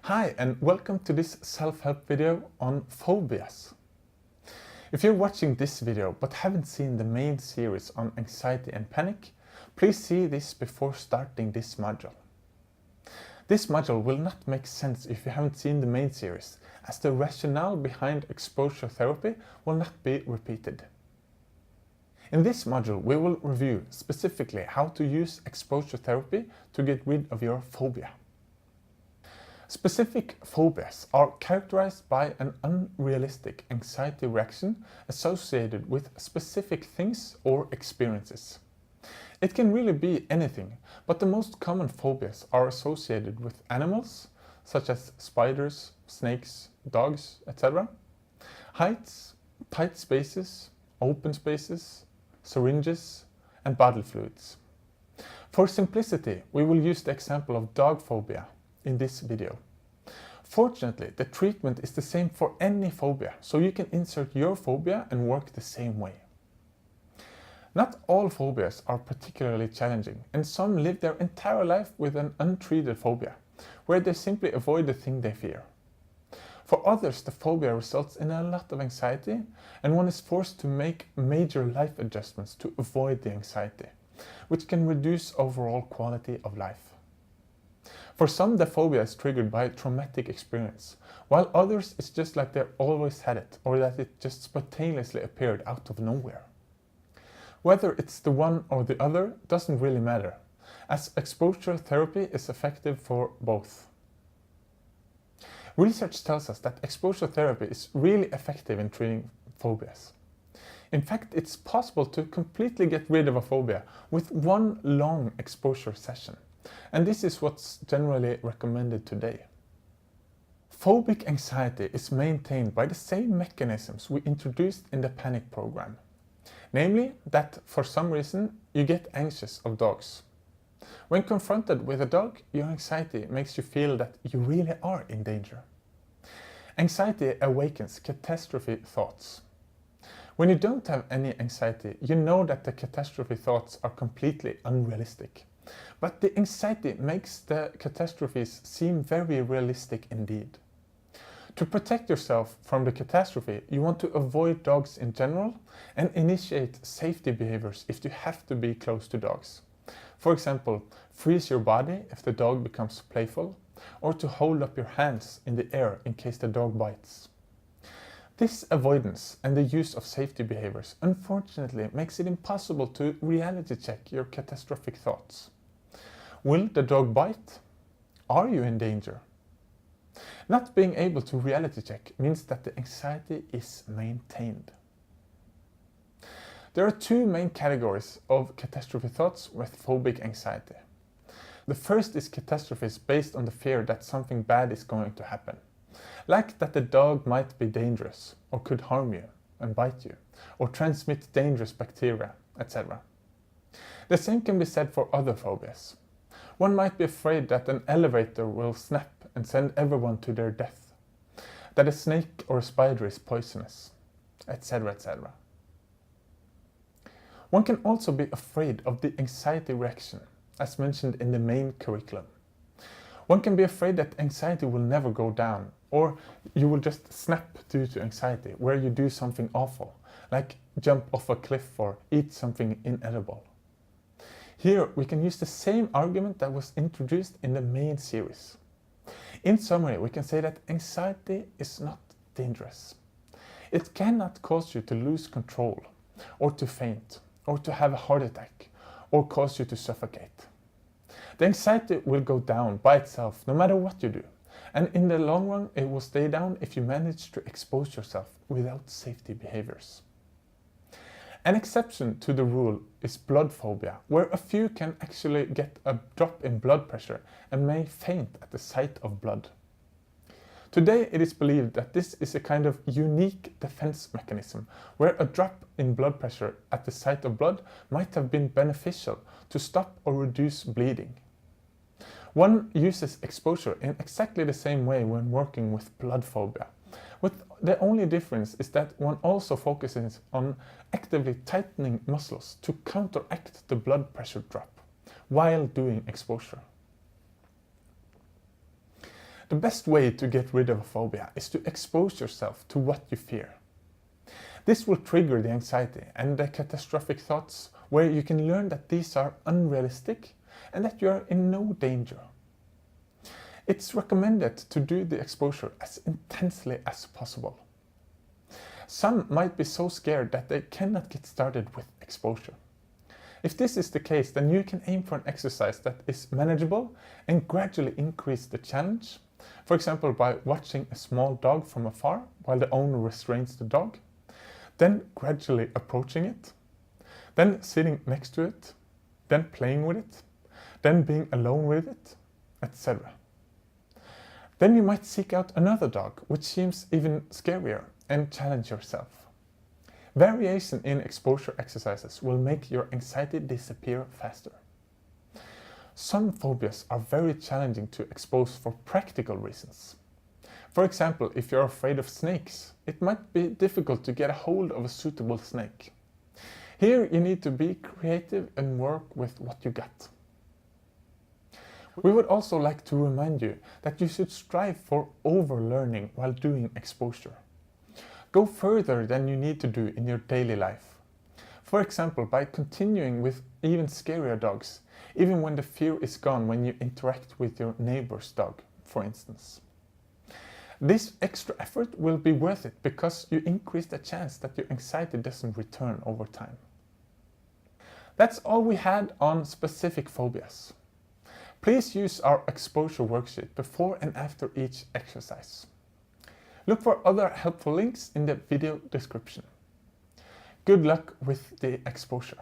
Hi and welcome to this self-help video on phobias. If you're watching this video but haven't seen the main series on anxiety and panic, please see this before starting this module. This module will not make sense if you haven't seen the main series, as the rationale behind exposure therapy will not be repeated. In this module we will review specifically how to use exposure therapy to get rid of your phobia. Specific phobias are characterized by an unrealistic anxiety reaction associated with specific things or experiences. It can really be anything, but the most common phobias are associated with animals, such as spiders, snakes, dogs, etc., heights, tight spaces, open spaces, syringes, and bodily fluids. For simplicity, we will use the example of dog phobia in this video. Fortunately, the treatment is the same for any phobia, so you can insert your phobia and work the same way. Not all phobias are particularly challenging, and some live their entire life with an untreated phobia, where they simply avoid the thing they fear. For others, the phobia results in a lot of anxiety, and one is forced to make major life adjustments to avoid the anxiety, which can reduce overall quality of life. For some, the phobia is triggered by a traumatic experience, while others it's just like they always had it, or that it just spontaneously appeared out of nowhere. Whether it's the one or the other doesn't really matter, as exposure therapy is effective for both. Research tells us that exposure therapy is really effective in treating phobias. In fact, it's possible to completely get rid of a phobia with one long exposure session. And this is what's generally recommended today. Phobic anxiety is maintained by the same mechanisms we introduced in the panic program. Namely, that for some reason you get anxious of dogs. When confronted with a dog, your anxiety makes you feel that you really are in danger. Anxiety awakens catastrophe thoughts. When you don't have any anxiety, you know that the catastrophe thoughts are completely unrealistic. But the anxiety makes the catastrophes seem very realistic indeed. To protect yourself from the catastrophe, you want to avoid dogs in general and initiate safety behaviors if you have to be close to dogs. For example, freeze your body if the dog becomes playful, or to hold up your hands in the air in case the dog bites. This avoidance and the use of safety behaviors unfortunately makes it impossible to reality check your catastrophic thoughts. Will the dog bite? Are you in danger? Not being able to reality check means that the anxiety is maintained. There are two main categories of catastrophe thoughts with phobic anxiety. The first is catastrophes based on the fear that something bad is going to happen. Like that the dog might be dangerous, or could harm you and bite you, or transmit dangerous bacteria, etc. The same can be said for other phobias. One might be afraid that an elevator will snap and send everyone to their death, that a snake or a spider is poisonous, etc., etc. One can also be afraid of the anxiety reaction, as mentioned in the main curriculum. One can be afraid that anxiety will never go down, or you will just snap due to anxiety, where you do something awful, like jump off a cliff or eat something inedible. Here we can use the same argument that was introduced in the main series. In summary, we can say that anxiety is not dangerous. It cannot cause you to lose control, or to faint, or to have a heart attack, or cause you to suffocate. The anxiety will go down by itself no matter what you do, and in the long run it will stay down if you manage to expose yourself without safety behaviors. An exception to the rule is blood phobia, where a few can actually get a drop in blood pressure and may faint at the sight of blood. Today it is believed that this is a kind of unique defense mechanism, where a drop in blood pressure at the sight of blood might have been beneficial to stop or reduce bleeding. One uses exposure in exactly the same way when working with blood phobia, with the only difference is that one also focuses on actively tightening muscles to counteract the blood pressure drop while doing exposure. The best way to get rid of a phobia is to expose yourself to what you fear. This will trigger the anxiety and the catastrophic thoughts, where you can learn that these are unrealistic and that you are in no danger. It's recommended to do the exposure as intensely as possible. Some might be so scared that they cannot get started with exposure. If this is the case, then you can aim for an exercise that is manageable and gradually increase the challenge. For example, by watching a small dog from afar while the owner restrains the dog, then gradually approaching it, then sitting next to it, then playing with it, then being alone with it, etc. Then you might seek out another dog, which seems even scarier, and challenge yourself. Variation in exposure exercises will make your anxiety disappear faster. Some phobias are very challenging to expose for practical reasons. For example, if you're afraid of snakes, it might be difficult to get a hold of a suitable snake. Here you need to be creative and work with what you got. We would also like to remind you that you should strive for overlearning while doing exposure. Go further than you need to do in your daily life. For example, by continuing with even scarier dogs, even when the fear is gone when you interact with your neighbor's dog, for instance. This extra effort will be worth it because you increase the chance that your anxiety doesn't return over time. That's all we had on specific phobias. Please use our exposure worksheet before and after each exercise. Look for other helpful links in the video description. Good luck with the exposure.